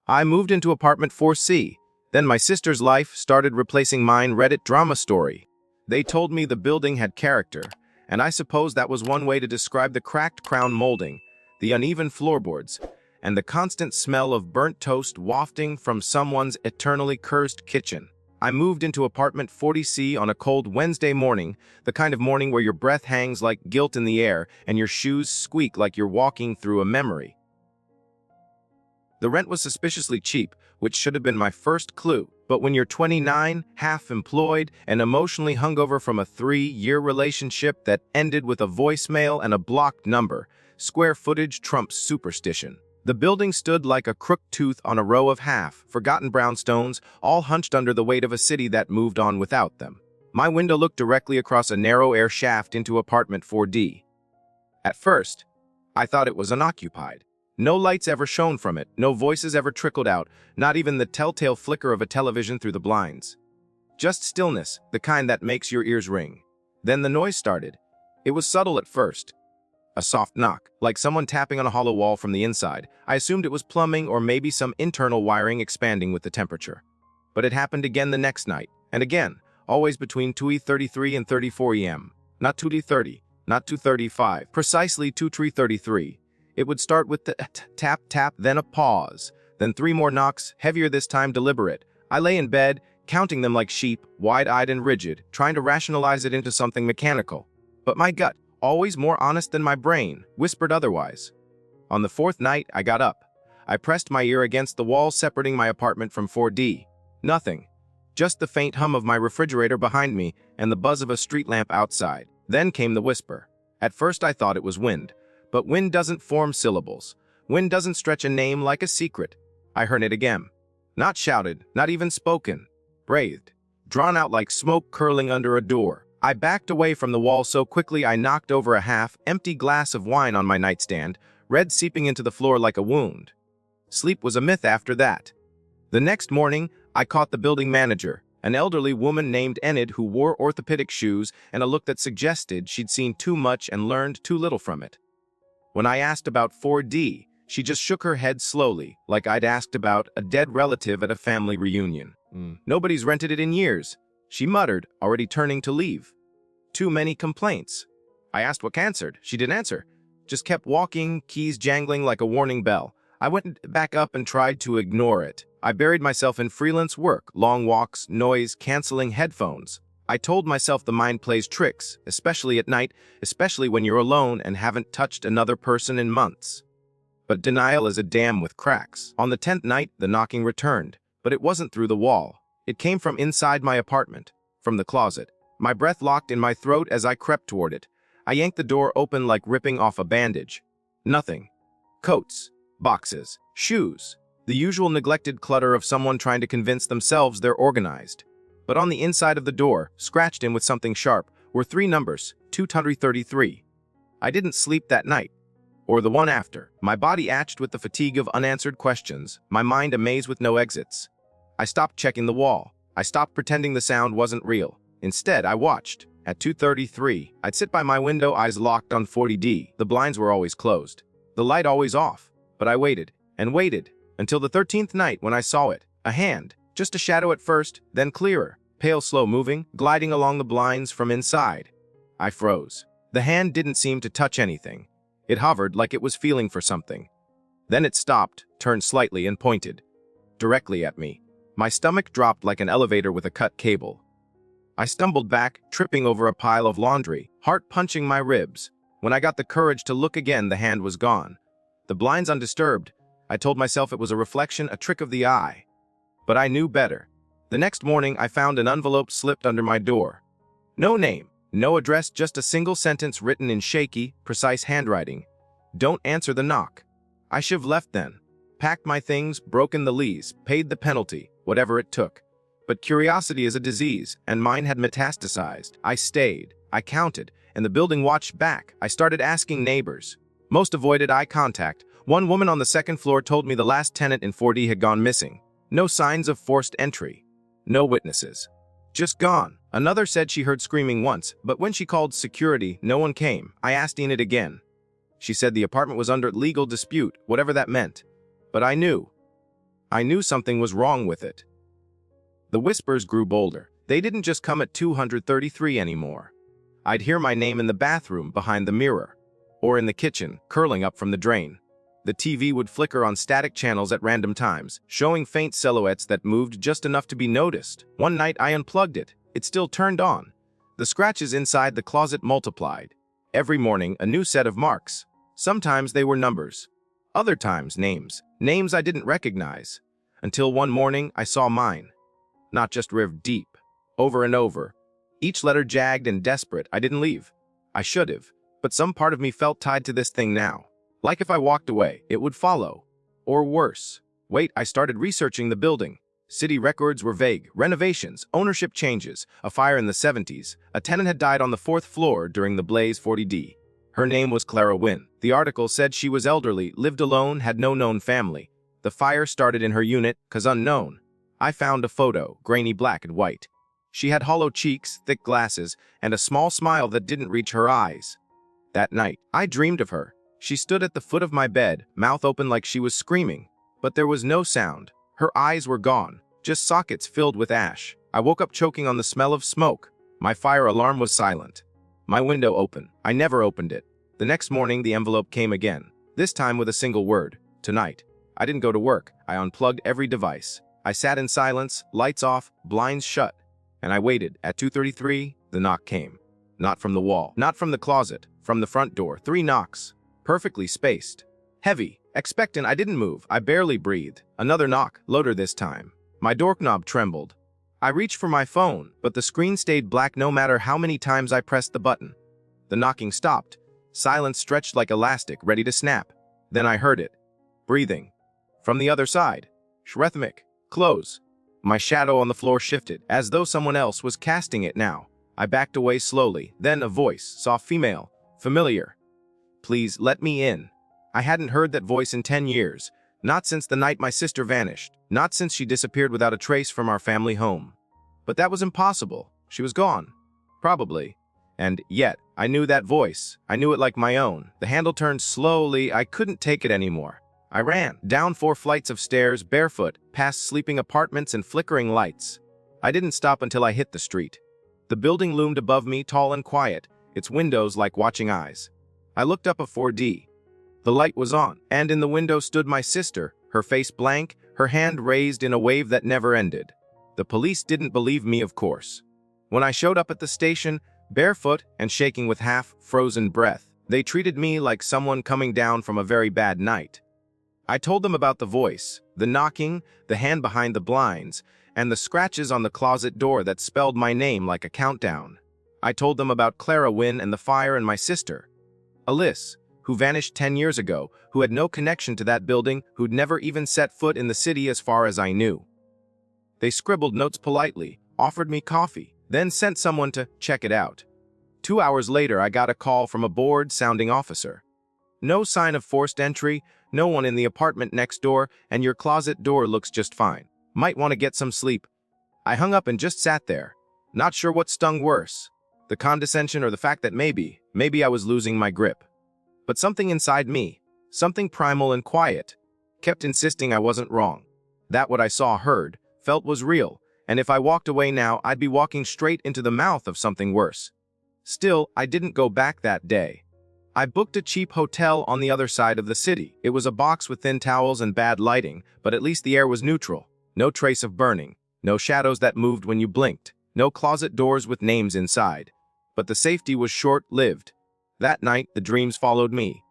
I moved into apartment 4C. Then my sister's life started replacing mine. Reddit drama story. They told me the building had character, and I suppose that was one way to describe the cracked crown molding, the uneven floorboards, and the constant smell of burnt toast wafting from someone's eternally cursed kitchen. I moved into apartment 40C on a cold Wednesday morning, the kind of morning where your breath hangs like guilt in the air and your shoes squeak like you're walking through a memory. The rent was suspiciously cheap, which should have been my first clue. But when you're 29, half-employed, and emotionally hungover from a 3-year relationship that ended with a voicemail and a blocked number, square footage trumps superstition. The building stood like a crooked tooth on a row of half-forgotten brownstones, all hunched under the weight of a city that moved on without them. My window looked directly across a narrow air shaft into apartment 4D. At first, I thought it was unoccupied. No lights ever shone from it, no voices ever trickled out, not even the telltale flicker of a television through the blinds. Just stillness, the kind that makes your ears ring. Then the noise started. It was subtle at first. A soft knock, like someone tapping on a hollow wall from the inside. I assumed it was plumbing or maybe some internal wiring expanding with the temperature. But it happened again the next night, and again, always between 2:33 and 34 a.m. Not 2:30, not 2:35, precisely 2:33. It would start with the tap, tap, then a pause, then 3 more knocks, heavier this time, deliberate. I lay in bed, counting them like sheep, wide-eyed and rigid, trying to rationalize it into something mechanical. But my gut, always more honest than my brain, whispered otherwise. On the 4th night, I got up. I pressed my ear against the wall separating my apartment from 4D. Nothing. Just the faint hum of my refrigerator behind me and the buzz of a street lamp outside. Then came the whisper. At first I thought it was wind. But wind doesn't form syllables. Wind doesn't stretch a name like a secret. I heard it again. Not shouted, not even spoken. Breathed. Drawn out like smoke curling under a door. I backed away from the wall so quickly I knocked over a half-empty glass of wine on my nightstand, red seeping into the floor like a wound. Sleep was a myth after that. The next morning, I caught the building manager, an elderly woman named Enid who wore orthopedic shoes and a look that suggested she'd seen too much and learned too little from it. When I asked about 4D, she just shook her head slowly, like I'd asked about a dead relative at a family reunion. Nobody's rented it in years, she muttered, already turning to leave. Too many complaints. I asked what canceled. She didn't answer. Just kept walking, keys jangling like a warning bell. I went back up and tried to ignore it. I buried myself in freelance work, long walks, noise, canceling headphones. I told myself the mind plays tricks, especially at night, especially when you're alone and haven't touched another person in months. But denial is a dam with cracks. On the 10th night, the knocking returned, but it wasn't through the wall. It came from inside my apartment, from the closet. My breath locked in my throat as I crept toward it. I yanked the door open like ripping off a bandage. Nothing. Coats, boxes, shoes. The usual neglected clutter of someone trying to convince themselves they're organized. But on the inside of the door, scratched in with something sharp, were 3 numbers, 233. I didn't sleep that night, or the one after. My body ached with the fatigue of unanswered questions, my mind a maze with no exits. I stopped checking the wall. I stopped pretending the sound wasn't real. Instead, I watched. At 2:33, I'd sit by my window, eyes locked on 40D. The blinds were always closed, the light always off. But I waited, and waited, until the 13th night when I saw it. A hand, just a shadow at first, then clearer, pale, slow moving, gliding along the blinds from inside. I froze. The hand didn't seem to touch anything. It hovered like it was feeling for something. Then it stopped, turned slightly, and pointed. Directly at me. My stomach dropped like an elevator with a cut cable. I stumbled back, tripping over a pile of laundry, heart punching my ribs. When I got the courage to look again, the hand was gone. The blinds undisturbed. I told myself it was a reflection, a trick of the eye. But I knew better. The next morning, I found an envelope slipped under my door. No name, no address, just a single sentence written in shaky, precise handwriting. Don't answer the knock. I should've left then. Packed my things, broken the lease, paid the penalty, whatever it took. But curiosity is a disease, and mine had metastasized. I stayed. I counted, and the building watched back. I started asking neighbors. Most avoided eye contact. One woman on the 2nd floor told me the last tenant in 4D had gone missing. No signs of forced entry. No witnesses. Just gone. Another said she heard screaming once, but when she called security, no one came. I asked Enid again. She said the apartment was under legal dispute, whatever that meant. But I knew. I knew something was wrong with it. The whispers grew bolder. They didn't just come at 233 anymore. I'd hear my name in the bathroom behind the mirror, or in the kitchen, curling up from the drain. The TV would flicker on static channels at random times, showing faint silhouettes that moved just enough to be noticed. One night I unplugged it. It still turned on. The scratches inside the closet multiplied. Every morning, a new set of marks. Sometimes they were numbers. Other times, names. Names I didn't recognize. Until one morning, I saw mine. Not just ripped deep. Over and over. Each letter jagged and desperate. I didn't leave. I should have. But some part of me felt tied to this thing now. Like if I walked away, it would follow. Or worse. Wait, I started researching the building. City records were vague. Renovations, ownership changes, a fire in the 70s. A tenant had died on the 4th floor during the Blaze 40D. Her name was Clara Wynn. The article said she was elderly, lived alone, had no known family. The fire started in her unit, 'cause unknown. I found a photo, grainy black and white. She had hollow cheeks, thick glasses, and a small smile that didn't reach her eyes. That night, I dreamed of her. She stood at the foot of my bed, mouth open like she was screaming. But there was no sound. Her eyes were gone, just sockets filled with ash. I woke up choking on the smell of smoke. My fire alarm was silent. My window open. I never opened it. The next morning, the envelope came again, this time with a single word, tonight. I didn't go to work. I unplugged every device. I sat in silence, lights off, blinds shut. And I waited. At 2:33, the knock came. Not from the wall, not from the closet, from the front door. 3 knocks. Perfectly spaced. Heavy. Expectant, I didn't move. I barely breathed. Another knock, louder this time. My doorknob trembled. I reached for my phone, but the screen stayed black no matter how many times I pressed the button. The knocking stopped. Silence stretched like elastic, ready to snap. Then I heard it. Breathing. From the other side. Rhythmic. Close. My shadow on the floor shifted, as though someone else was casting it now. I backed away slowly. Then a voice, soft female, familiar. Please, let me in. I hadn't heard that voice in 10 years. Not since the night my sister vanished. Not since she disappeared without a trace from our family home. But that was impossible. She was gone. Probably. And yet, I knew that voice. I knew it like my own. The handle turned slowly. I couldn't take it anymore. I ran, down 4 flights of stairs, barefoot, past sleeping apartments and flickering lights. I didn't stop until I hit the street. The building loomed above me, tall and quiet, its windows like watching eyes. I looked up a 4D. The light was on, and in the window stood my sister, her face blank, her hand raised in a wave that never ended. The police didn't believe me, of course. When I showed up at the station, barefoot and shaking with half-frozen breath, they treated me like someone coming down from a very bad night. I told them about the voice, the knocking, the hand behind the blinds, and the scratches on the closet door that spelled my name like a countdown. I told them about Clara Wynn and the fire and my sister, Alice, who vanished 10 years ago, who had no connection to that building, who'd never even set foot in the city as far as I knew. They scribbled notes politely, offered me coffee, then sent someone to check it out. 2 hours later, I got a call from a bored-sounding officer. No sign of forced entry, no one in the apartment next door, and your closet door looks just fine. Might want to get some sleep. I hung up and just sat there, not sure what stung worse, the condescension or the fact that maybe I was losing my grip. But something inside me, something primal and quiet, kept insisting I wasn't wrong. That what I saw, heard, felt was real, and if I walked away now, I'd be walking straight into the mouth of something worse. Still, I didn't go back that day. I booked a cheap hotel on the other side of the city. It was a box with thin towels and bad lighting, but at least the air was neutral. No trace of burning, no shadows that moved when you blinked, no closet doors with names inside. But the safety was short-lived. That night, the dreams followed me.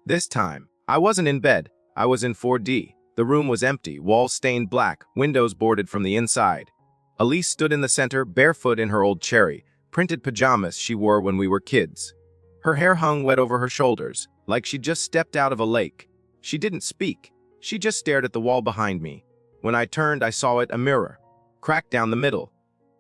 This time, I wasn't in bed. I was in 4D. The room was empty, walls stained black, windows boarded from the inside. Elise stood in the center, barefoot in her old cherry, printed pajamas she wore when we were kids. Her hair hung wet over her shoulders, like she'd just stepped out of a lake. She didn't speak. She just stared at the wall behind me. When I turned, I saw it, a mirror, cracked down the middle.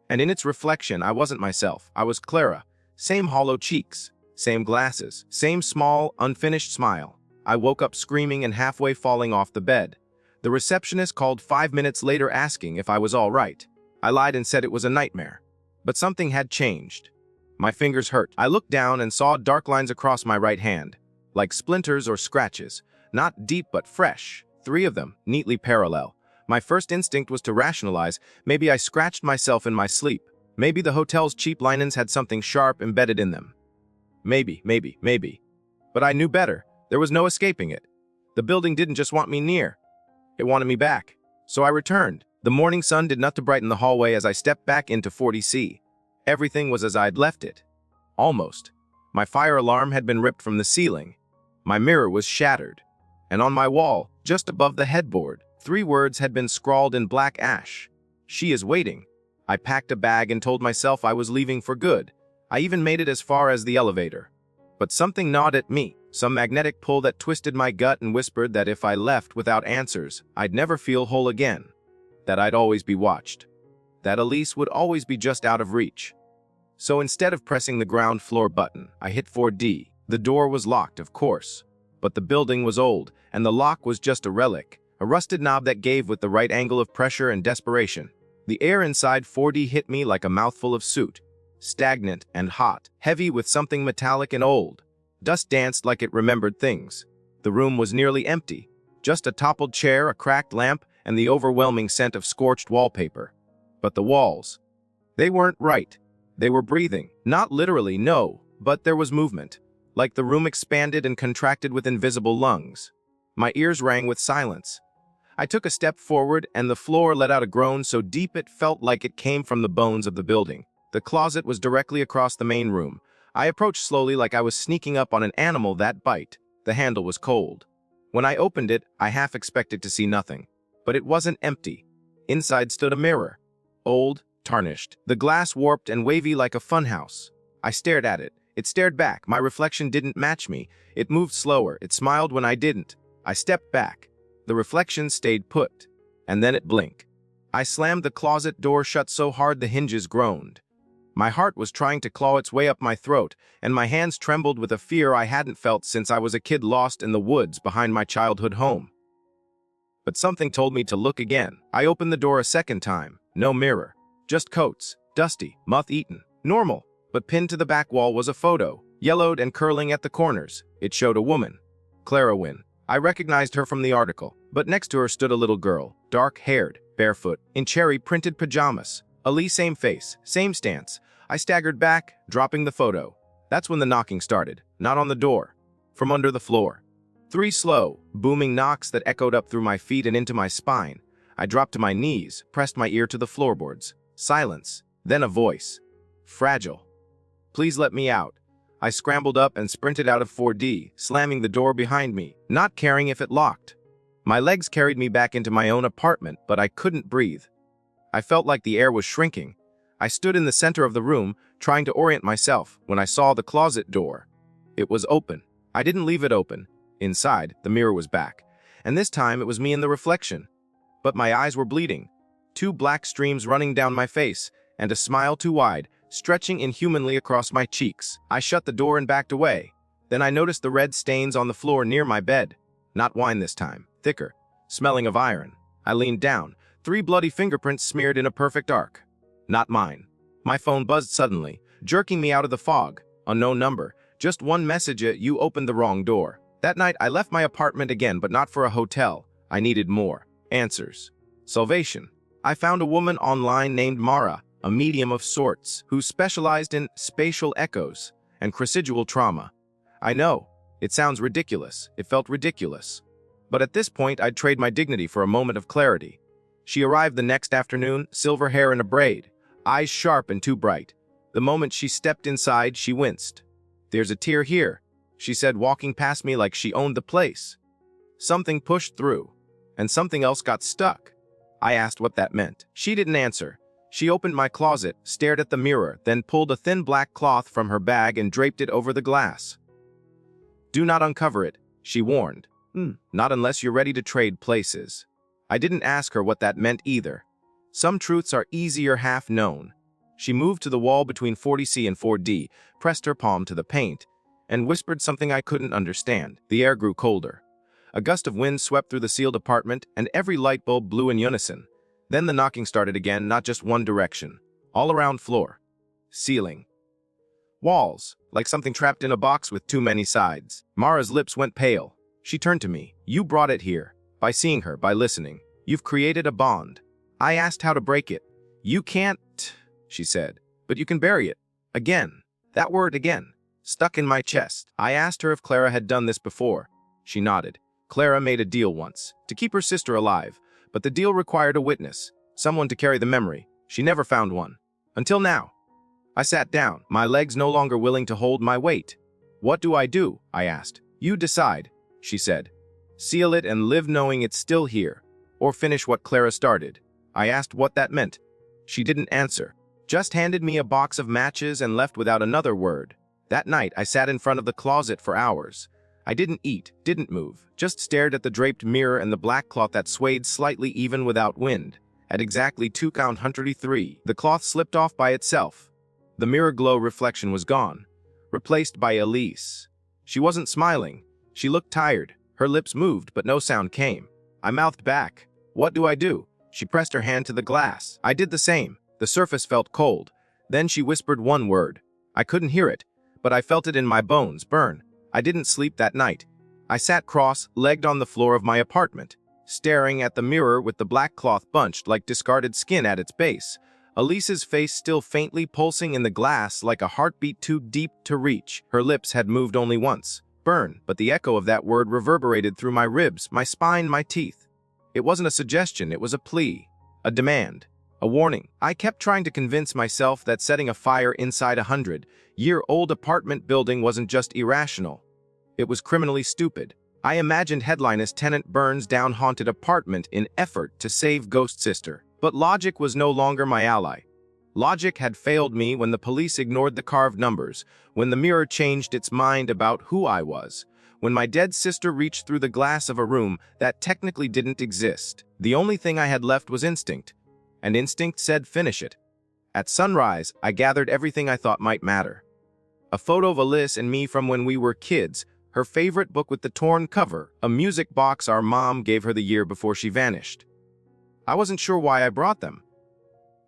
And in its reflection, I wasn't myself. I was Clara. Same hollow cheeks, same glasses, same small, unfinished smile. I woke up screaming and halfway falling off the bed. The receptionist called 5 minutes later asking if I was all right. I lied and said it was a nightmare. But something had changed. My fingers hurt. I looked down and saw dark lines across my right hand, like splinters or scratches, not deep but fresh, 3 of them, neatly parallel. My first instinct was to rationalize. Maybe I scratched myself in my sleep. Maybe the hotel's cheap linens had something sharp embedded in them. Maybe. But I knew better. There was no escaping it. The building didn't just want me near. It wanted me back. So I returned. The morning sun did not to brighten the hallway as I stepped back into 40C. Everything was as I'd left it. Almost. My fire alarm had been ripped from the ceiling. My mirror was shattered. And on my wall, just above the headboard, 3 words had been scrawled in black ash. She is waiting. I packed a bag and told myself I was leaving for good. I even made it as far as the elevator. But something gnawed at me, some magnetic pull that twisted my gut and whispered that if I left without answers, I'd never feel whole again. That I'd always be watched. That Elise would always be just out of reach. So instead of pressing the ground floor button, I hit 4D. The door was locked, of course. But the building was old, and the lock was just a relic, a rusted knob that gave with the right angle of pressure and desperation. The air inside 4D hit me like a mouthful of soot. Stagnant and hot, heavy with something metallic and old. Dust danced like it remembered things. The room was nearly empty. Just a toppled chair, a cracked lamp, and the overwhelming scent of scorched wallpaper. But the walls, they weren't right. They were breathing. Not literally, no, but there was movement. Like the room expanded and contracted with invisible lungs. My ears rang with silence. I took a step forward, and the floor let out a groan so deep it felt like it came from the bones of the building. The closet was directly across the main room. I approached slowly like I was sneaking up on an animal that bite. The handle was cold. When I opened it, I half expected to see nothing. But it wasn't empty. Inside stood a mirror. Old, tarnished. The glass warped and wavy like a funhouse. I stared at it. It stared back. My reflection didn't match me. It moved slower. It smiled when I didn't. I stepped back. The reflection stayed put. And then it blinked. I slammed the closet door shut so hard the hinges groaned. My heart was trying to claw its way up my throat, and my hands trembled with a fear I hadn't felt since I was a kid lost in the woods behind my childhood home. But something told me to look again. I opened the door a second time. No mirror. Just coats. Dusty. Moth-eaten. Normal. But pinned to the back wall was a photo. Yellowed and curling at the corners. It showed a woman. Clara Wynne. I recognized her from the article. But next to her stood a little girl. Dark-haired. Barefoot. In cherry-printed pajamas. Elise, same face. Same stance. I staggered back, dropping the photo. That's when the knocking started. Not on the door. From under the floor. 3 slow, booming knocks that echoed up through my feet and into my spine. I dropped to my knees, pressed my ear to the floorboards. Silence. Then a voice. Fragile. Please let me out. I scrambled up and sprinted out of 4D, slamming the door behind me, not caring if it locked. My legs carried me back into my own apartment, but I couldn't breathe. I felt like the air was shrinking. I stood in the center of the room, trying to orient myself, when I saw the closet door. It was open. I didn't leave it open. Inside, the mirror was back. And this time, it was me in the reflection. But my eyes were bleeding. 2 black streams running down my face, and a smile too wide, stretching inhumanly across my cheeks. I shut the door and backed away. Then I noticed the red stains on the floor near my bed. Not wine this time. Thicker. Smelling of iron. I leaned down. 3 bloody fingerprints smeared in a perfect arc. Not mine. My phone buzzed suddenly, jerking me out of the fog. Unknown number. Just one message: you opened the wrong door. That night, I left my apartment again, but not for a hotel. I needed more. Answers. Salvation. I found a woman online named Mara, a medium of sorts, who specialized in spatial echoes and residual trauma. I know. It sounds ridiculous. It felt ridiculous. But at this point, I'd trade my dignity for a moment of clarity. She arrived the next afternoon, silver hair in a braid. Eyes sharp and too bright. The moment she stepped inside, she winced. "There's a tear here," she said, walking past me like she owned the place. Something pushed through, and something else got stuck. I asked what that meant. She didn't answer. She opened my closet, stared at the mirror, then pulled a thin black cloth from her bag and draped it over the glass. "Do not uncover it," she warned. Not unless you're ready to trade places." I didn't ask her what that meant either. Some truths are easier half known. She moved to the wall between 40C and 4D, pressed her palm to the paint, and whispered something I couldn't understand. The air grew colder. A gust of wind swept through the sealed apartment, and every light bulb blew in unison. Then the knocking started again, not just one direction. All around floor. Ceiling. Walls, like something trapped in a box with too many sides. Mara's lips went pale. She turned to me. "You brought it here. By seeing her, by listening. You've created a bond. I asked how to break it. You can't, she said, but you can bury it. Again. That word again. Stuck in my chest. I asked her if Clara had done this before. She nodded. Clara made a deal once, to keep her sister alive, but the deal required a witness, someone to carry the memory. She never found one. Until now. I sat down, my legs no longer willing to hold my weight. What do? I asked. You decide, she said. Seal it and live knowing it's still here, or finish what Clara started. I asked what that meant. She didn't answer, just handed me a box of matches and left without another word. That night, I sat in front of the closet for hours. I didn't eat, didn't move, just stared at the draped mirror and the black cloth that swayed slightly even without wind. At exactly 2:103, the cloth slipped off by itself. The mirror glow reflection was gone, replaced by Elise. She wasn't smiling. She looked tired. Her lips moved, but no sound came. I mouthed back. What do? She pressed her hand to the glass. I did the same. The surface felt cold. Then she whispered one word. I couldn't hear it, but I felt it in my bones burn. I didn't sleep that night. I sat cross-legged on the floor of my apartment, staring at the mirror with the black cloth bunched like discarded skin at its base. Elise's face still faintly pulsing in the glass like a heartbeat too deep to reach. Her lips had moved only once. Burn, but the echo of that word reverberated through my ribs, my spine, my teeth. It wasn't a suggestion, it was a plea, a demand, a warning. I kept trying to convince myself that setting a fire inside a 100-year-old apartment building wasn't just irrational. It was criminally stupid. I imagined headline as tenant burns down haunted apartment in effort to save ghost sister. But logic was no longer my ally. Logic had failed me when the police ignored the carved numbers, when the mirror changed its mind about who I was, when my dead sister reached through the glass of a room that technically didn't exist. The only thing I had left was instinct, and instinct said finish it. At sunrise, I gathered everything I thought might matter. A photo of Alice and me from when we were kids, her favorite book with the torn cover, a music box our mom gave her the year before she vanished. I wasn't sure why I brought them.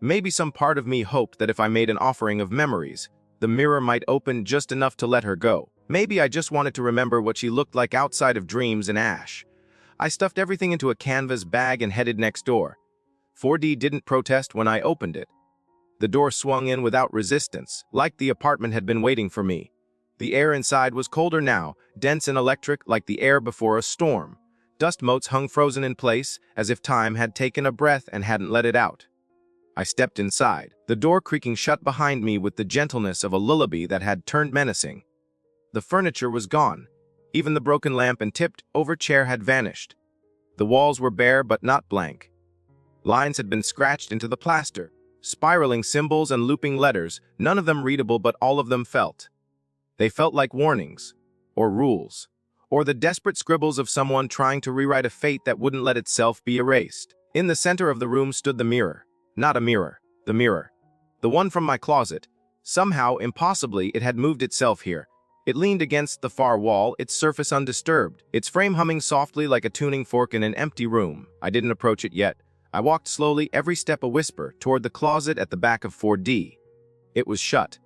Maybe some part of me hoped that if I made an offering of memories, the mirror might open just enough to let her go. Maybe I just wanted to remember what she looked like outside of dreams and ash. I stuffed everything into a canvas bag and headed next door. 4D didn't protest when I opened it. The door swung in without resistance, like the apartment had been waiting for me. The air inside was colder now, dense and electric like the air before a storm. Dust motes hung frozen in place, as if time had taken a breath and hadn't let it out. I stepped inside, the door creaking shut behind me with the gentleness of a lullaby that had turned menacing. The furniture was gone. Even the broken lamp and tipped-over chair had vanished. The walls were bare but not blank. Lines had been scratched into the plaster, spiraling symbols and looping letters, none of them readable but all of them felt. They felt like warnings, or rules, or the desperate scribbles of someone trying to rewrite a fate that wouldn't let itself be erased. In the center of the room stood the mirror. Not a mirror, the mirror. The one from my closet. Somehow, impossibly, it had moved itself here. It leaned against the far wall, its surface undisturbed, its frame humming softly like a tuning fork in an empty room. I didn't approach it yet. I walked slowly, every step a whisper, toward the closet at the back of 4D. It was shut.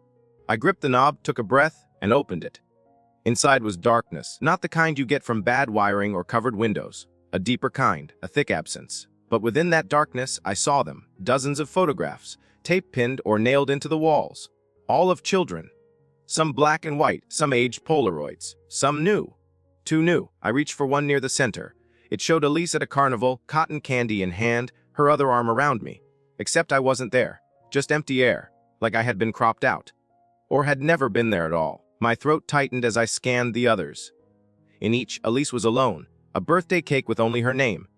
I gripped the knob, took a breath, and opened it. Inside was darkness, not the kind you get from bad wiring or covered windows. A deeper kind, a thick absence. But within that darkness, I saw them, dozens of photographs, tape-pinned or nailed into the walls. All of children. Some black and white, some aged Polaroids, some new. Too new. I reached for one near the center. It showed Elise at a carnival, cotton candy in hand, her other arm around me. Except I wasn't there. Just empty air, like I had been cropped out. Or had never been there at all. My throat tightened as I scanned the others. In each, Elise was alone. A birthday cake with only her name.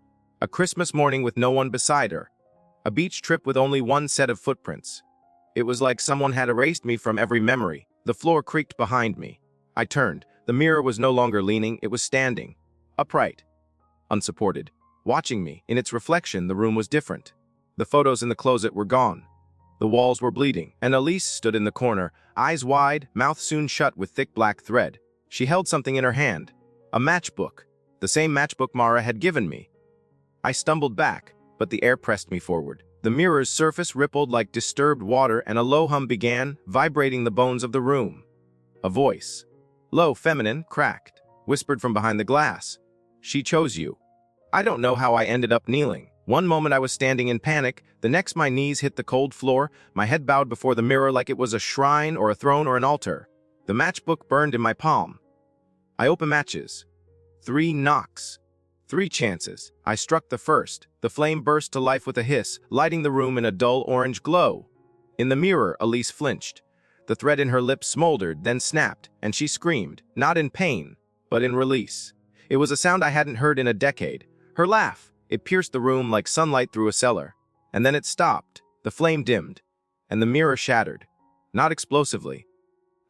A Christmas morning with no one beside her. A beach trip with only one set of footprints. It was like someone had erased me from every memory. The floor creaked behind me. I turned. The mirror was no longer leaning, it was standing. Upright. Unsupported. Watching me. In its reflection, the room was different. The photos in the closet were gone. The walls were bleeding, and Elise stood in the corner, eyes wide, mouth sewn shut with thick black thread. She held something in her hand. A matchbook. The same matchbook Mara had given me. I stumbled back, but the air pressed me forward. The mirror's surface rippled like disturbed water and a low hum began, vibrating the bones of the room. A voice. Low, feminine, cracked, whispered from behind the glass. She chose you. I don't know how I ended up kneeling. One moment I was standing in panic, the next my knees hit the cold floor, my head bowed before the mirror like it was a shrine or a throne or an altar. The matchbook burned in my palm. I opened matches. 3 knocks. 3 chances. I struck the first. The flame burst to life with a hiss, lighting the room in a dull orange glow. In the mirror, Elise flinched. The thread in her lips smoldered, then snapped, and she screamed, not in pain, but in release. It was a sound I hadn't heard in a decade. Her laugh. It pierced the room like sunlight through a cellar. And then it stopped. The flame dimmed, and the mirror shattered. Not explosively.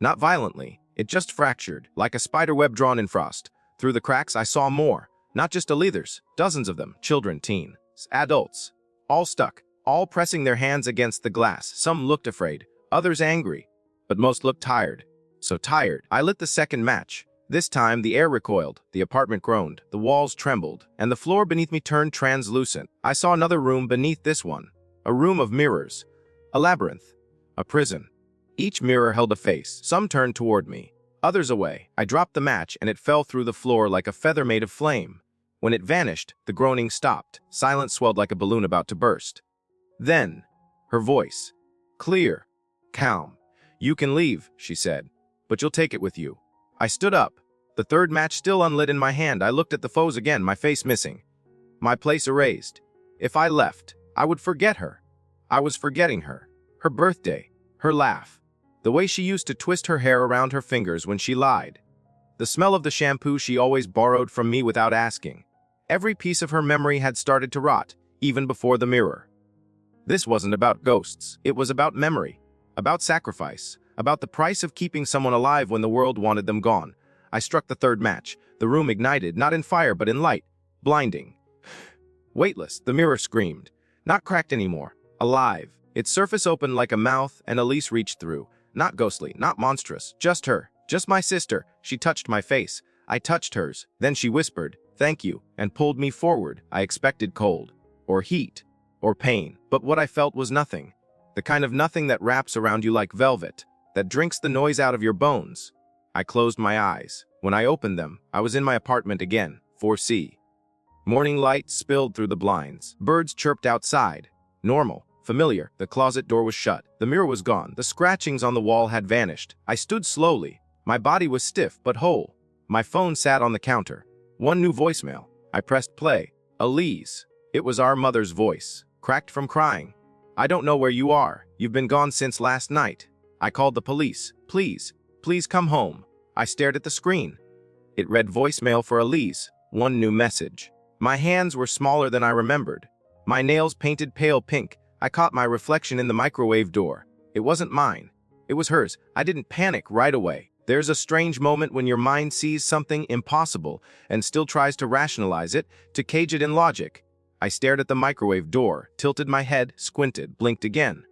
Not violently. It just fractured, like a spider web drawn in frost. Through the cracks, I saw more. Not just Elithers, dozens of them, children, teens, adults. All stuck, all pressing their hands against the glass. Some looked afraid, others angry, but most looked tired. So tired. I lit the second match. This time, the air recoiled, the apartment groaned, the walls trembled, and the floor beneath me turned translucent. I saw another room beneath this one. A room of mirrors. A labyrinth. A prison. Each mirror held a face. Some turned toward me, others away. I dropped the match, and it fell through the floor like a feather made of flame. When it vanished, the groaning stopped. Silence swelled like a balloon about to burst. Then, her voice. Clear. Calm. "You can leave," she said, "but you'll take it with you." I stood up, the third match still unlit in my hand. I looked at the foes again, my face missing. My place erased. If I left, I would forget her. I was forgetting her. Her birthday. Her laugh. The way she used to twist her hair around her fingers when she lied. The smell of the shampoo she always borrowed from me without asking. Every piece of her memory had started to rot, even before the mirror. This wasn't about ghosts. It was about memory. About sacrifice. About the price of keeping someone alive when the world wanted them gone. I struck the third match. The room ignited, not in fire, but in light. Blinding. Weightless, the mirror screamed. Not cracked anymore. Alive. Its surface opened like a mouth, and Elise reached through. Not ghostly, not monstrous. Just her. Just my sister. She touched my face. I touched hers. Then she whispered, "Thank you," and pulled me forward. I expected cold. Or heat. Or pain. But what I felt was nothing. The kind of nothing that wraps around you like velvet. That drinks the noise out of your bones. I closed my eyes. When I opened them, I was in my apartment again, 4C. Morning light spilled through the blinds. Birds chirped outside. Normal, familiar. The closet door was shut. The mirror was gone. The scratchings on the wall had vanished. I stood slowly. My body was stiff but whole. My phone sat on the counter. One new voicemail. I pressed play. Elise. It was our mother's voice, cracked from crying. "I don't know where you are. You've been gone since last night. I called the police. Please, please come home." I stared at the screen. It read voicemail for Elise. One new message. My hands were smaller than I remembered. My nails painted pale pink. I caught my reflection in the microwave door. It wasn't mine. It was hers. I didn't panic right away. There's a strange moment when your mind sees something impossible and still tries to rationalize it, to cage it in logic. I stared at the microwave door, tilted my head, squinted, blinked again.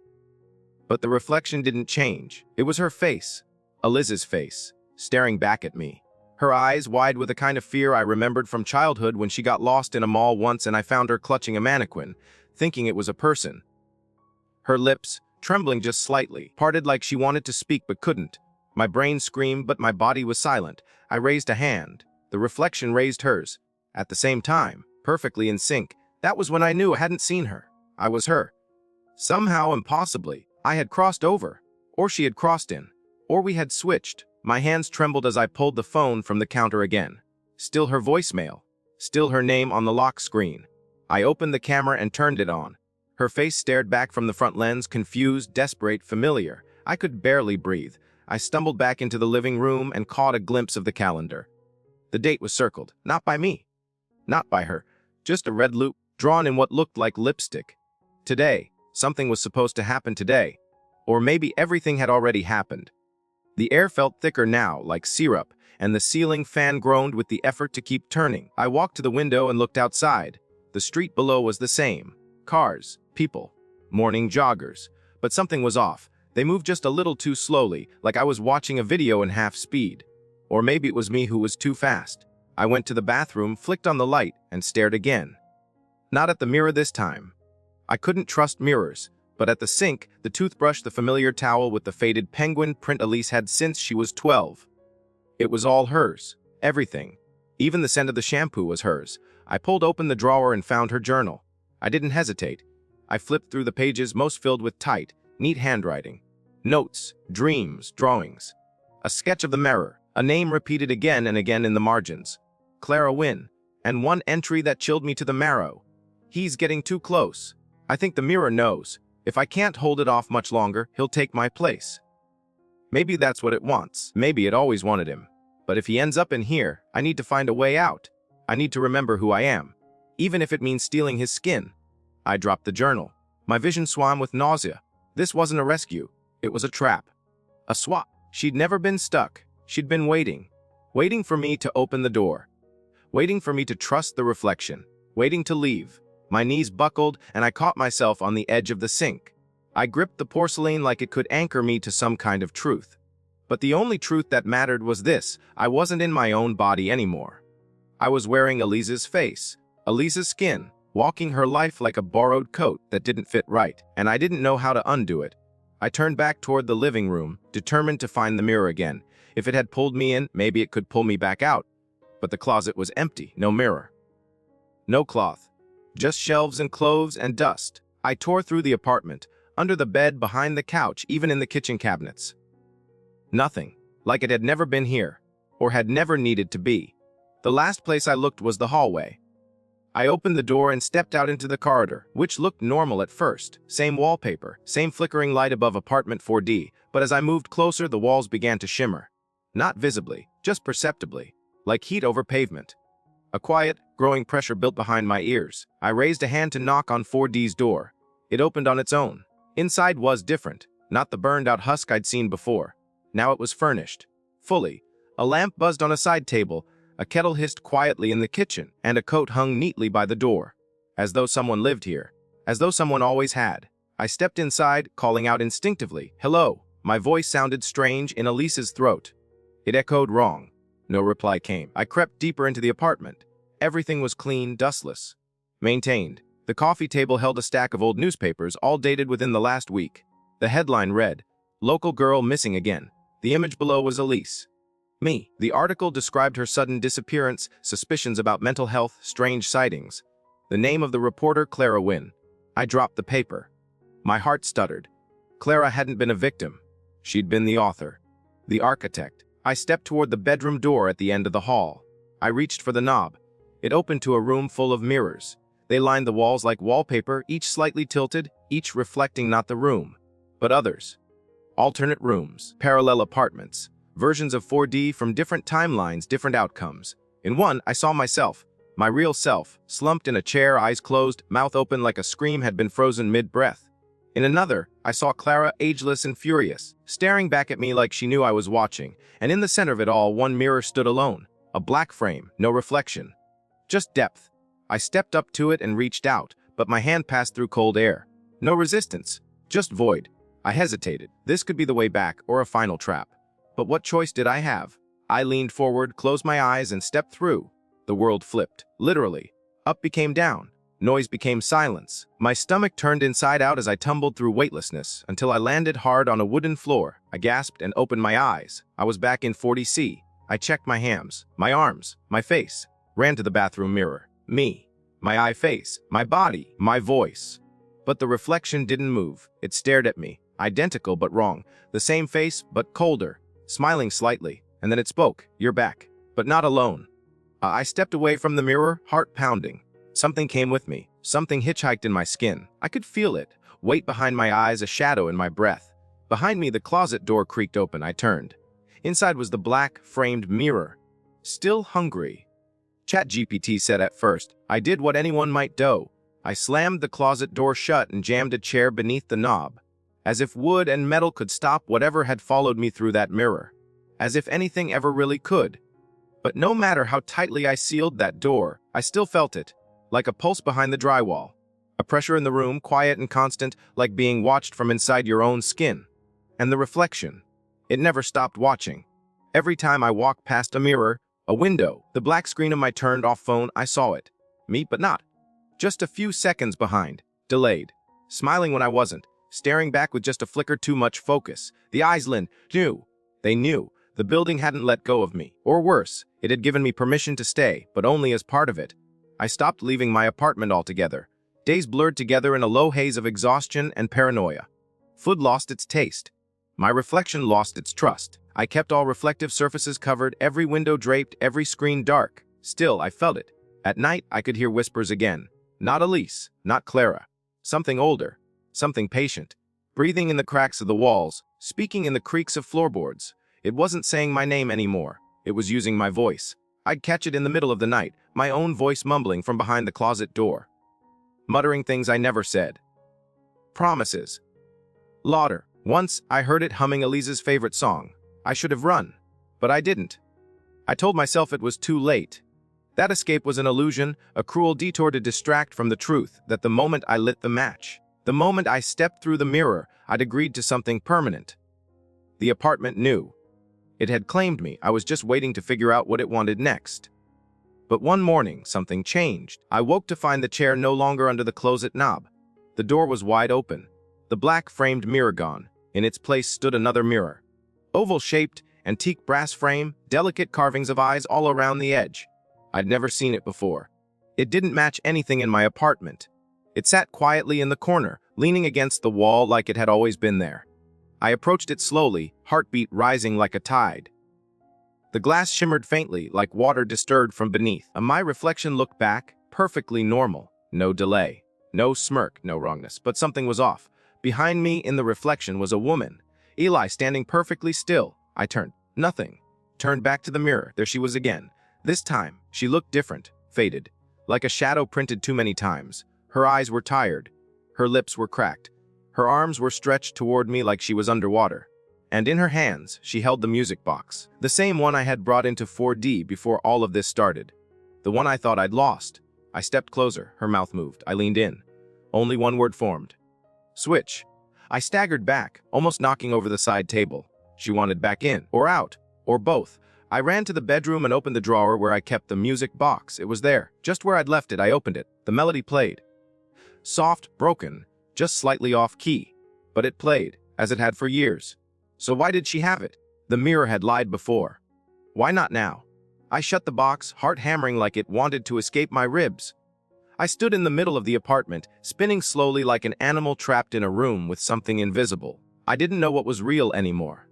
But the reflection didn't change. It was her face, Elise's face, staring back at me. Her eyes wide with a kind of fear I remembered from childhood when she got lost in a mall once and I found her clutching a mannequin, thinking it was a person. Her lips, trembling just slightly, parted like she wanted to speak but couldn't. My brain screamed, but my body was silent. I raised a hand. The reflection raised hers. At the same time, perfectly in sync. That was when I knew I hadn't seen her. I was her. Somehow, impossibly, I had crossed over, or she had crossed in, or we had switched. My hands trembled as I pulled the phone from the counter again. Still her voicemail. Still her name on the lock screen. I opened the camera and turned it on. Her face stared back from the front lens, confused, desperate, familiar. I could barely breathe. I stumbled back into the living room and caught a glimpse of the calendar. The date was circled, not by me. Not by her. Just a red loop, drawn in what looked like lipstick. Today. Something was supposed to happen today. Or maybe everything had already happened. The air felt thicker now, like syrup, and the ceiling fan groaned with the effort to keep turning. I walked to the window and looked outside. The street below was the same. Cars, people, morning joggers. But something was off. They moved just a little too slowly, like I was watching a video in half speed. Or maybe it was me who was too fast. I went to the bathroom, flicked on the light, and stared again. Not at the mirror this time. I couldn't trust mirrors, but at the sink, the toothbrush, the familiar towel with the faded penguin print Elise had since she was 12. It was all hers. Everything. Even the scent of the shampoo was hers. I pulled open the drawer and found her journal. I didn't hesitate. I flipped through the pages most filled with tight, neat handwriting. Notes, dreams, drawings. A sketch of the mirror, a name repeated again and again in the margins. Clara Wynne, and one entry that chilled me to the marrow. He's getting too close. I think the mirror knows. If I can't hold it off much longer, he'll take my place. Maybe that's what it wants. Maybe it always wanted him. But if he ends up in here, I need to find a way out. I need to remember who I am, even if it means stealing his skin. I dropped the journal. My vision swam with nausea. This wasn't a rescue. It was a trap. A swap. She'd never been stuck. She'd been waiting. Waiting for me to open the door. Waiting for me to trust the reflection. Waiting to leave. My knees buckled, and I caught myself on the edge of the sink. I gripped the porcelain like it could anchor me to some kind of truth. But the only truth that mattered was this: I wasn't in my own body anymore. I was wearing Elise's face, Elise's skin, walking her life like a borrowed coat that didn't fit right, and I didn't know how to undo it. I turned back toward the living room, determined to find the mirror again. If it had pulled me in, maybe it could pull me back out. But the closet was empty, no mirror. No cloth. Just shelves and clothes and dust. I tore through the apartment, under the bed, behind the couch, even in the kitchen cabinets. Nothing, like it had never been here, or had never needed to be. The last place I looked was the hallway. I opened the door and stepped out into the corridor, which looked normal at first. Same wallpaper, same flickering light above apartment 4D, but as I moved closer, the walls began to shimmer. Not visibly, just perceptibly, like heat over pavement. A quiet, growing pressure built behind my ears. I raised a hand to knock on 4D's door. It opened on its own. Inside was different, not the burned-out husk I'd seen before. Now it was furnished, fully. A lamp buzzed on a side table, a kettle hissed quietly in the kitchen, and a coat hung neatly by the door. As though someone lived here, as though someone always had. I stepped inside, calling out instinctively, "Hello." My voice sounded strange in Elise's throat. It echoed wrong. No reply came. I crept deeper into the apartment. Everything was clean, dustless. Maintained. The coffee table held a stack of old newspapers, all dated within the last week. The headline read, "Local girl missing again." The image below was Elise. Me. The article described her sudden disappearance, suspicions about mental health, strange sightings. The name of the reporter, Clara Wynne. I dropped the paper. My heart stuttered. Clara hadn't been a victim. She'd been the author. The architect. I stepped toward the bedroom door at the end of the hall. I reached for the knob. It opened to a room full of mirrors. They lined the walls like wallpaper, each slightly tilted, each reflecting not the room, but others. Alternate rooms, parallel apartments, versions of 4D from different timelines, different outcomes. In one, I saw myself, my real self, slumped in a chair, eyes closed, mouth open like a scream had been frozen mid-breath. In another, I saw Clara, ageless and furious, staring back at me like she knew I was watching, and in the center of it all, one mirror stood alone, a black frame, no reflection. Just depth. I stepped up to it and reached out, but my hand passed through cold air. No resistance, just void. I hesitated. This could be the way back, or a final trap. But what choice did I have? I leaned forward, closed my eyes, and stepped through. The world flipped, literally. Up became down. Noise became silence. My stomach turned inside out as I tumbled through weightlessness, until I landed hard on a wooden floor. I gasped and opened my eyes. I was back in 40C. I checked my hams, my arms, my face. Ran to the bathroom mirror. Me. My eye face. My body. My voice. But the reflection didn't move. It stared at me. Identical but wrong. The same face, but colder. Smiling slightly. And then it spoke. "You're back. But not alone." I stepped away from the mirror, heart pounding. Something came with me. Something hitchhiked in my skin. I could feel it. Weight behind my eyes, a shadow in my breath. Behind me, the closet door creaked open. I turned. Inside was the black, framed mirror. Still hungry. ChatGPT said at first. I did what anyone might do. I slammed the closet door shut and jammed a chair beneath the knob. As if wood and metal could stop whatever had followed me through that mirror. As if anything ever really could. But no matter how tightly I sealed that door, I still felt it. Like a pulse behind the drywall. A pressure in the room, quiet and constant, like being watched from inside your own skin. And the reflection. It never stopped watching. Every time I walked past a mirror, a window, the black screen of my turned-off phone, I saw it. Me, but not. Just a few seconds behind. Delayed. Smiling when I wasn't. Staring back with just a flicker too much focus. The eyes knew. They knew. The building hadn't let go of me. Or worse, it had given me permission to stay, but only as part of it. I stopped leaving my apartment altogether. Days blurred together in a low haze of exhaustion and paranoia. Food lost its taste. My reflection lost its trust. I kept all reflective surfaces covered, every window draped, every screen dark. Still, I felt it. At night, I could hear whispers again. Not Elise, not Clara. Something older, something patient. Breathing in the cracks of the walls, speaking in the creaks of floorboards. It wasn't saying my name anymore. It was using my voice. I'd catch it in the middle of the night, my own voice mumbling from behind the closet door. Muttering things I never said. Promises. Lauder. Once, I heard it humming Elise's favorite song. I should have run, but I didn't. I told myself it was too late. That escape was an illusion, a cruel detour to distract from the truth that the moment I lit the match, the moment I stepped through the mirror, I'd agreed to something permanent. The apartment knew. It had claimed me. I was just waiting to figure out what it wanted next. But one morning, something changed. I woke to find the chair no longer under the closet knob. The door was wide open. The black-framed mirror gone. In its place stood another mirror. Oval-shaped, antique brass frame, delicate carvings of eyes all around the edge. I'd never seen it before. It didn't match anything in my apartment. It sat quietly in the corner, leaning against the wall like it had always been there. I approached it slowly, heartbeat rising like a tide. The glass shimmered faintly, like water disturbed from beneath. My reflection looked back, perfectly normal. No delay. No smirk, no wrongness, but something was off. Behind me in the reflection was a woman. Eli standing perfectly still. I turned. Nothing. Turned back to the mirror. There she was again. This time, she looked different, faded, like a shadow printed too many times. Her eyes were tired. Her lips were cracked. Her arms were stretched toward me like she was underwater. And in her hands, she held the music box. The same one I had brought into 4D before all of this started. The one I thought I'd lost. I stepped closer. Her mouth moved. I leaned in. Only one word formed. Switch. I staggered back, almost knocking over the side table. She wanted back in, or out, or both. I ran to the bedroom and opened the drawer where I kept the music box. It was there, just where I'd left it. I opened it. The melody played. Soft, broken, just slightly off key. But it played, as it had for years. So why did she have it? The mirror had lied before. Why not now? I shut the box, heart hammering like it wanted to escape my ribs. I stood in the middle of the apartment, spinning slowly like an animal trapped in a room with something invisible. I didn't know what was real anymore.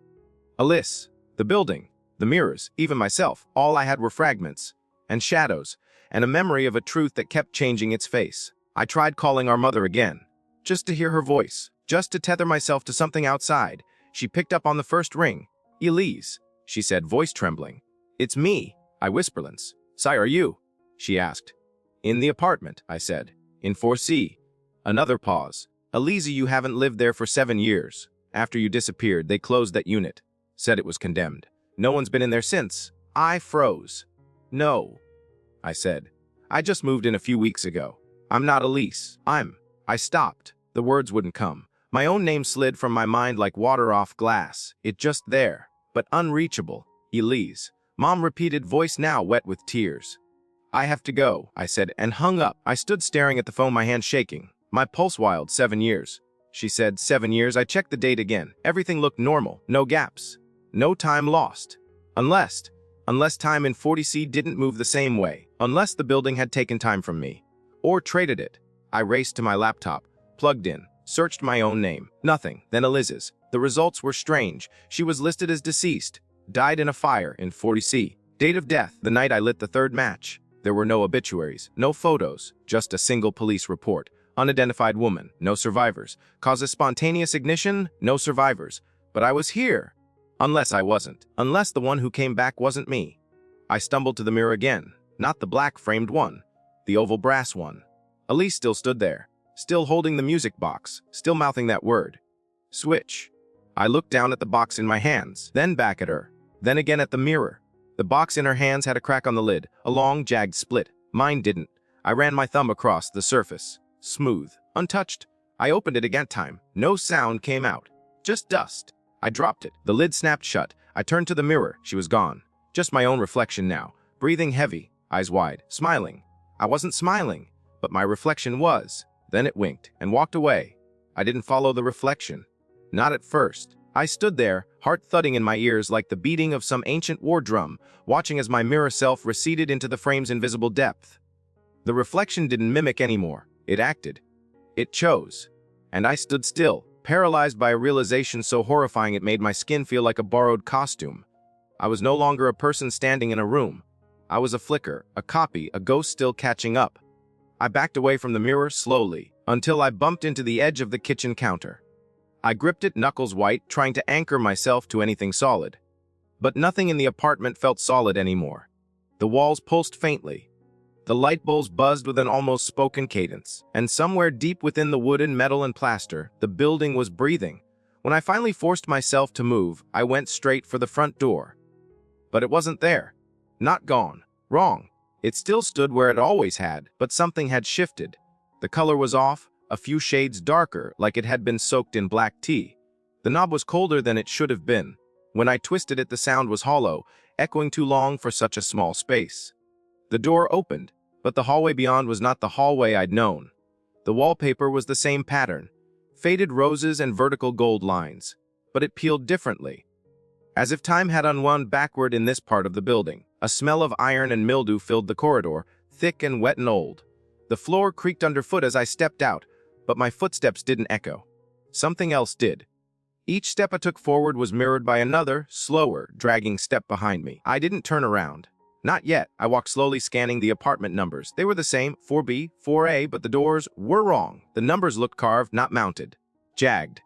Alice, the building, the mirrors, even myself, all I had were fragments, and shadows, and a memory of a truth that kept changing its face. I tried calling our mother again, just to hear her voice, just to tether myself to something outside. She picked up on the first ring. "Elise," she said, voice trembling. "It's me," I whispered. "Si, are you?" she asked. "In the apartment," I said. "In 4C. Another pause. "Elise, you haven't lived there for 7 years. After you disappeared, they closed that unit. Said it was condemned. No one's been in there since." I froze. "No," I said. "I just moved in a few weeks ago. I'm not Elise. I stopped. The words wouldn't come. My own name slid from my mind like water off glass. It just there, but unreachable. "Elise." Mom repeated, voice now wet with tears. "I have to go," I said, and hung up. I stood staring at the phone, my hand shaking. My pulse wild. 7 years. She said, 7 years. I checked the date again. Everything looked normal. No gaps. No time lost. Unless time in 40C didn't move the same way. Unless the building had taken time from me. Or traded it. I raced to my laptop, plugged in, searched my own name. Nothing. Then Elise's. The results were strange. She was listed as deceased. Died in a fire in 40C. Date of death, the night I lit the third match. There were no obituaries, no photos, just a single police report. Unidentified woman, no survivors. Causes spontaneous ignition, no survivors. But I was here. Unless I wasn't. Unless the one who came back wasn't me. I stumbled to the mirror again. Not the black-framed one. The oval brass one. Elise still stood there. Still holding the music box. Still mouthing that word. Switch. I looked down at the box in my hands. Then back at her. Then again at the mirror. The box in her hands had a crack on the lid. A long, jagged split. Mine didn't. I ran my thumb across the surface. Smooth. Untouched. I opened it again. Time. No sound came out. Just dust. I dropped it. The lid snapped shut. I turned to the mirror. She was gone. Just my own reflection now. Breathing heavy. Eyes wide. Smiling. I wasn't smiling, but my reflection was. Then it winked and walked away. I didn't follow the reflection. Not at first. I stood there, heart thudding in my ears like the beating of some ancient war drum, watching as my mirror self receded into the frame's invisible depth. The reflection didn't mimic anymore. It acted. It chose. And I stood still, paralyzed by a realization so horrifying it made my skin feel like a borrowed costume. I was no longer a person standing in a room. I was a flicker, a copy, a ghost still catching up. I backed away from the mirror slowly, until I bumped into the edge of the kitchen counter. I gripped it knuckles white, trying to anchor myself to anything solid. But nothing in the apartment felt solid anymore. The walls pulsed faintly. The light bulbs buzzed with an almost spoken cadence, and somewhere deep within the wooden, metal, and plaster, the building was breathing. When I finally forced myself to move, I went straight for the front door. But it wasn't there. Not gone. Wrong. It still stood where it always had, but something had shifted. The color was off, a few shades darker, like it had been soaked in black tea. The knob was colder than it should have been. When I twisted it, the sound was hollow, echoing too long for such a small space. The door opened, but the hallway beyond was not the hallway I'd known. The wallpaper was the same pattern, faded roses and vertical gold lines, but it peeled differently. As if time had unwound backward in this part of the building, a smell of iron and mildew filled the corridor, thick and wet and old. The floor creaked underfoot as I stepped out, but my footsteps didn't echo. Something else did. Each step I took forward was mirrored by another, slower, dragging step behind me. I didn't turn around. Not yet. I walked slowly, scanning the apartment numbers. They were the same, 4B, 4A, but the doors were wrong. The numbers looked carved, not mounted. Jagged.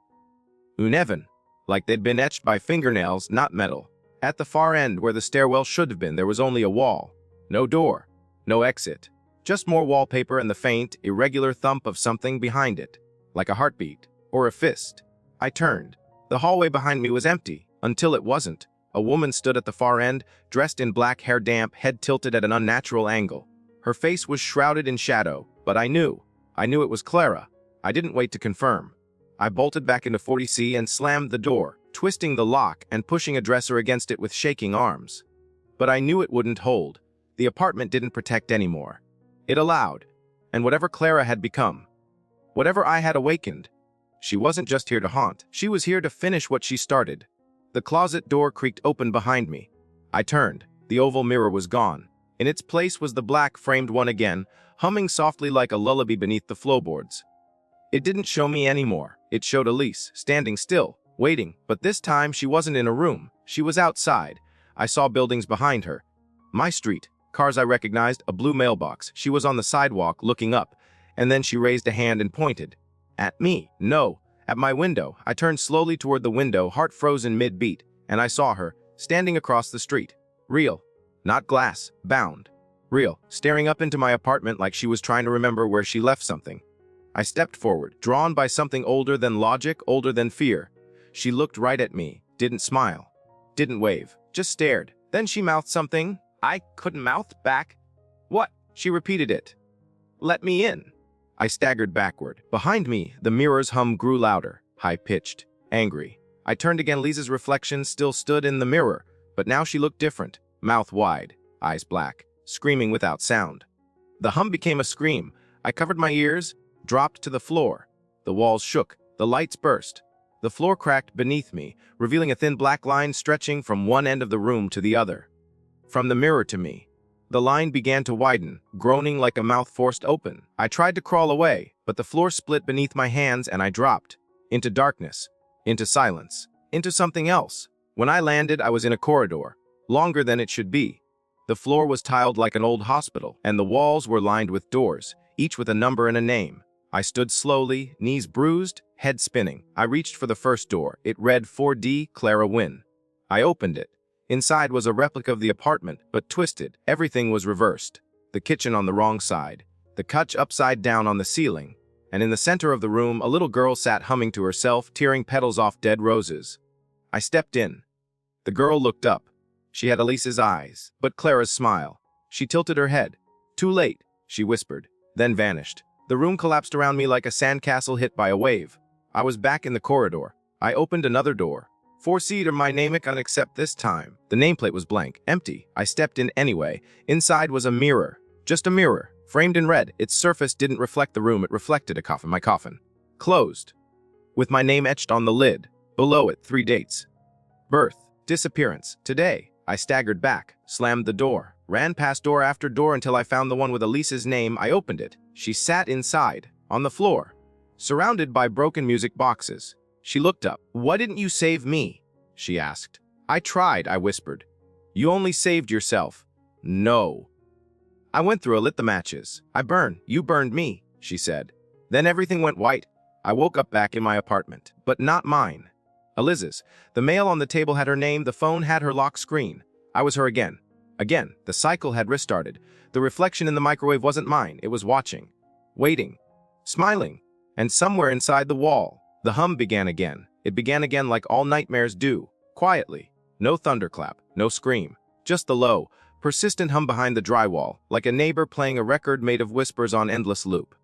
Uneven, like they'd been etched by fingernails, not metal. At the far end, where the stairwell should have been, there was only a wall. No door. No exit. Just more wallpaper and the faint, irregular thump of something behind it, like a heartbeat or a fist. I turned. The hallway behind me was empty, until it wasn't. A woman stood at the far end, dressed in black hair, damp, head tilted at an unnatural angle. Her face was shrouded in shadow, but I knew it was Clara. I didn't wait to confirm. I bolted back into 40C and slammed the door, twisting the lock and pushing a dresser against it with shaking arms. But I knew it wouldn't hold. The apartment didn't protect anymore. It allowed, and whatever Clara had become, whatever I had awakened, she wasn't just here to haunt. She was here to finish what she started. The closet door creaked open behind me. I turned. The oval mirror was gone. In its place was the black framed one again, humming softly like a lullaby beneath the floorboards. It didn't show me anymore. It showed Elise, standing still, waiting, but this time she wasn't in a room. She was outside. I saw buildings behind her. My street. Cars I recognized, a blue mailbox. She was on the sidewalk, looking up, and then she raised a hand and pointed. At me. No. At my window. I turned slowly toward the window, heart frozen mid-beat, and I saw her, standing across the street. Real. Not glass. Bound. Real. Staring up into my apartment like she was trying to remember where she left something. I stepped forward, drawn by something older than logic, older than fear. She looked right at me, didn't smile, didn't wave, just stared. Then she mouthed something I couldn't mouth back. What? She repeated it. Let me in. I staggered backward. Behind me, the mirror's hum grew louder, high-pitched, angry. I turned again. Lisa's reflection still stood in the mirror, but now she looked different, mouth wide, eyes black, screaming without sound. The hum became a scream. I covered my ears, dropped to the floor. The walls shook, the lights burst. The floor cracked beneath me, revealing a thin black line stretching from one end of the room to the other. From the mirror to me, the line began to widen, groaning like a mouth forced open. I tried to crawl away, but the floor split beneath my hands and I dropped. Into darkness, into silence, into something else. When I landed, I was in a corridor, longer than it should be. The floor was tiled like an old hospital, and the walls were lined with doors, each with a number and a name. I stood slowly, knees bruised, head spinning. I reached for the first door. It read 4D, Clara Wynn. I opened it. Inside was a replica of the apartment, but twisted. Everything was reversed. The kitchen on the wrong side, the couch upside down on the ceiling, and in the center of the room, a little girl sat humming to herself, tearing petals off dead roses. I stepped in. The girl looked up. She had Elise's eyes, but Clara's smile. She tilted her head. Too late, she whispered, then vanished. The room collapsed around me like a sandcastle hit by a wave. I was back in the corridor. I opened another door. 4C to my name icon, except this time the nameplate was blank, empty. I stepped in anyway. Inside was a mirror. Just a mirror, framed in red. Its surface didn't reflect the room, it reflected a coffin. My coffin. Closed. With my name etched on the lid. Below it, 3 dates. Birth. Disappearance. Today. I staggered back, slammed the door, ran past door after door until I found the one with Elise's name. I opened it. She sat inside, on the floor. surrounded by broken music boxes. She looked up. "Why didn't you save me?" she asked. "I tried," I whispered. "You only saved yourself." "No." I went through and lit the matches. "I burn. You burned me," she said. Then everything went white. I woke up back in my apartment, but not mine. Eliz's. The mail on the table had her name, the phone had her lock screen. I was her again. Again, the cycle had restarted. The reflection in the microwave wasn't mine, it was watching, waiting, smiling, and somewhere inside the wall, the hum began again. It began again like all nightmares do, quietly. No thunderclap, no scream, just the low, persistent hum behind the drywall, like a neighbor playing a record made of whispers on endless loop.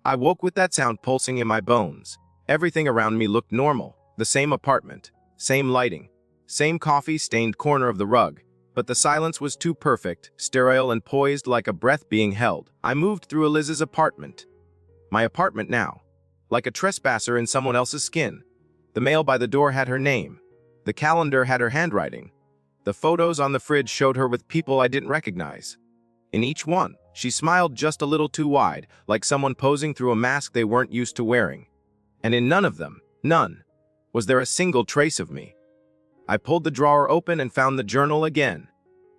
I woke with that sound pulsing in my bones. Everything around me looked normal. The same apartment, same lighting, same coffee-stained corner of the rug. But the silence was too perfect, sterile and poised like a breath being held. I moved through Eliz's apartment. My apartment now. Like a trespasser in someone else's skin. The mail by the door had her name. The calendar had her handwriting. The photos on the fridge showed her with people I didn't recognize. In each one, she smiled just a little too wide, like someone posing through a mask they weren't used to wearing. And in none of them, none, was there a single trace of me. I pulled the drawer open and found the journal again.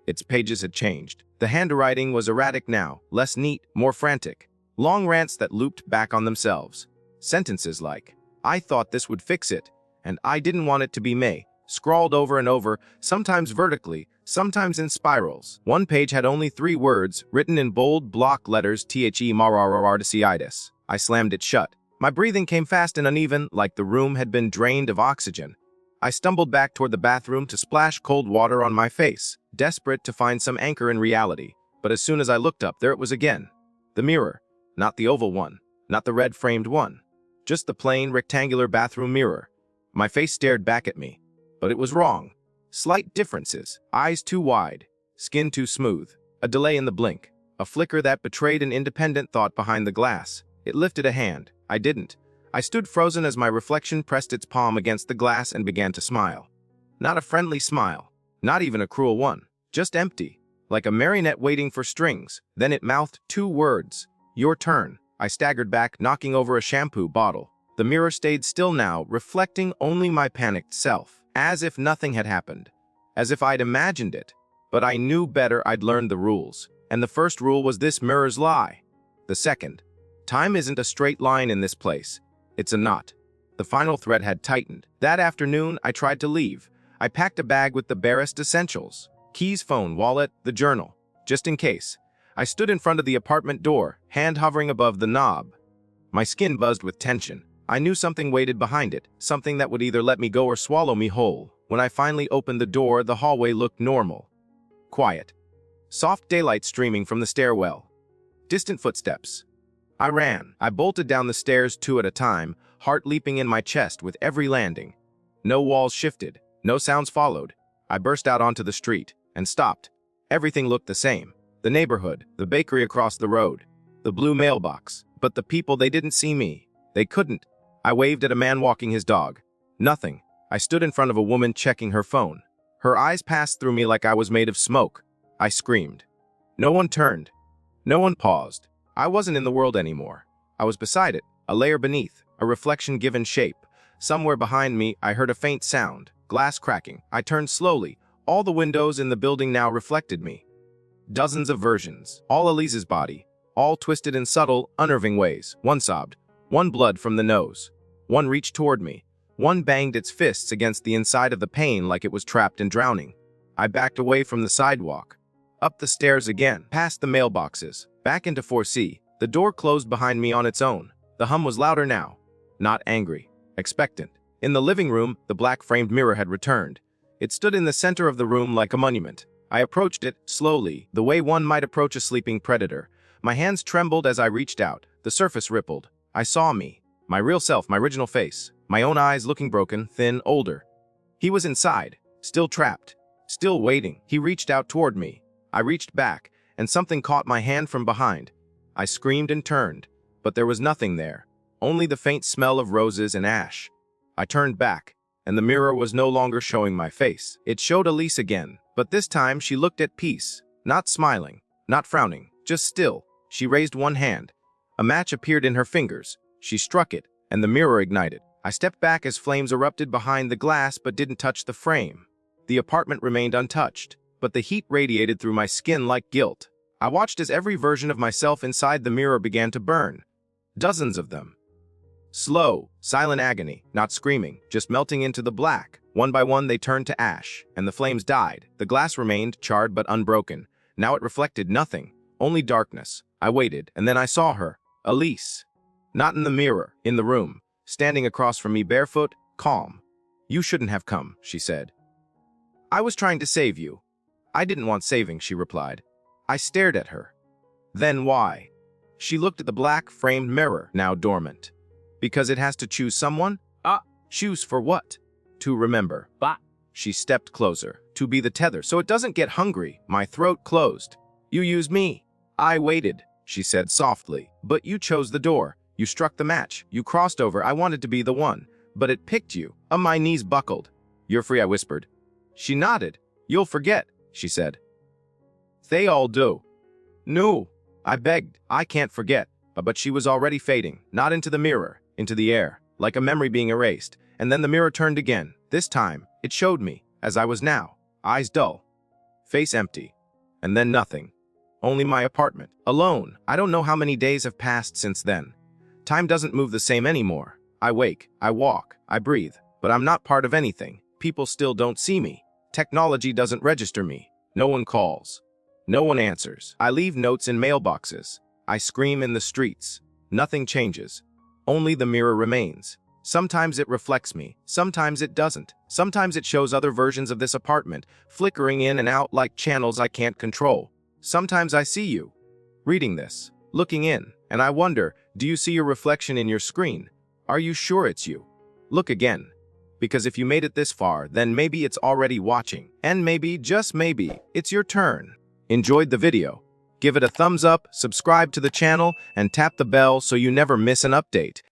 Its pages had changed. The handwriting was erratic now, less neat, more frantic. Long rants that looped back on themselves. Sentences like, "I thought this would fix it," and "I didn't want it to be me," scrawled over and over, sometimes vertically, sometimes in spirals. One page had only 3 words, written in bold block letters, "The mararararticiitis." I slammed it shut. My breathing came fast and uneven, like the room had been drained of oxygen. I stumbled back toward the bathroom to splash cold water on my face, desperate to find some anchor in reality. But as soon as I looked up, there it was again. The mirror. Not the oval one. Not the red-framed one. Just the plain, rectangular bathroom mirror. My face stared back at me. But it was wrong. Slight differences. Eyes too wide. Skin too smooth. A delay in the blink. A flicker that betrayed an independent thought behind the glass. It lifted a hand. I didn't. I stood frozen as my reflection pressed its palm against the glass and began to smile. Not a friendly smile. Not even a cruel one. Just empty. Like a marionette waiting for strings. Then it mouthed 2 words. "Your turn." I staggered back, knocking over a shampoo bottle. The mirror stayed still now, reflecting only my panicked self. As if nothing had happened. As if I'd imagined it. But I knew better. I'd learned the rules. And the first rule was this mirror's lie. The second. Time isn't a straight line in this place. It's a knot. The final thread had tightened. That afternoon, I tried to leave. I packed a bag with the barest essentials. Keys, phone, wallet, the journal. Just in case. I stood in front of the apartment door, hand hovering above the knob. My skin buzzed with tension. I knew something waited behind it, something that would either let me go or swallow me whole. When I finally opened the door, the hallway looked normal. Quiet. Soft daylight streaming from the stairwell. Distant footsteps. I ran. I bolted down the stairs 2 at a time, heart leaping in my chest with every landing. No walls shifted. No sounds followed. I burst out onto the street and stopped. Everything looked the same. The neighborhood, the bakery across the road, the blue mailbox. But the people, they didn't see me. They couldn't. I waved at a man walking his dog. Nothing. I stood in front of a woman checking her phone. Her eyes passed through me like I was made of smoke. I screamed. No one turned. No one paused. I wasn't in the world anymore. I was beside it, a layer beneath, a reflection given shape. Somewhere behind me, I heard a faint sound, glass cracking. I turned slowly. All the windows in the building now reflected me. Dozens of versions, all Elise's body, all twisted in subtle, unnerving ways. One sobbed, one blood from the nose. One reached toward me. One banged its fists against the inside of the pane like it was trapped and drowning. I backed away from the sidewalk. Up the stairs again, past the mailboxes, back into 4C. The door closed behind me on its own. The hum was louder now. Not angry. Expectant. In the living room, the black-framed mirror had returned. It stood in the center of the room like a monument. I approached it, slowly, the way one might approach a sleeping predator. My hands trembled as I reached out. The surface rippled. I saw me. My real self, my original face. My own eyes looking broken, thin, older. He was inside, still trapped, still waiting. He reached out toward me. I reached back, and something caught my hand from behind. I screamed and turned, but there was nothing there, only the faint smell of roses and ash. I turned back, and the mirror was no longer showing my face. It showed Elise again, but this time she looked at peace, not smiling, not frowning, just still. She raised one hand. A match appeared in her fingers. She struck it, and the mirror ignited. I stepped back as flames erupted behind the glass but didn't touch the frame. The apartment remained untouched, but the heat radiated through my skin like guilt. I watched as every version of myself inside the mirror began to burn. Dozens of them. Slow, silent agony, not screaming, just melting into the black. One by one they turned to ash, and the flames died. The glass remained, charred but unbroken. Now it reflected nothing, only darkness. I waited, and then I saw her, Elise. Not in the mirror, in the room, standing across from me barefoot, calm. "You shouldn't have come," she said. "I was trying to save you." "I didn't want saving," she replied. I stared at her. "Then why?" She looked at the black, framed mirror, now dormant. "Because it has to choose someone?" Choose for what?" "To remember." She stepped closer. "To be the tether, so it doesn't get hungry." My throat closed. "You used me." "I waited," she said softly. "But you chose the door. You struck the match. You crossed over. I wanted to be the one. But it picked you." My knees buckled. "You're free," I whispered. She nodded. "You'll forget," she said. "They all do." "No," I begged. "I can't forget." But she was already fading, not into the mirror, into the air, like a memory being erased. And then the mirror turned again. This time, it showed me, as I was now, eyes dull, face empty, and then nothing. Only my apartment, alone. I don't know how many days have passed since then. Time doesn't move the same anymore. I wake, I walk, I breathe, but I'm not part of anything. People still don't see me. Technology doesn't register me. No one calls. No one answers. I leave notes in mailboxes. I scream in the streets. Nothing changes. Only the mirror remains. Sometimes it reflects me. Sometimes it doesn't. Sometimes it shows other versions of this apartment, flickering in and out like channels I can't control. Sometimes I see you, reading this, looking in, and I wonder, do you see your reflection in your screen? Are you sure it's you? Look again. Because if you made it this far, then maybe it's already watching. And maybe, just maybe, it's your turn. Enjoyed the video? Give it a thumbs up, subscribe to the channel, and tap the bell so you never miss an update.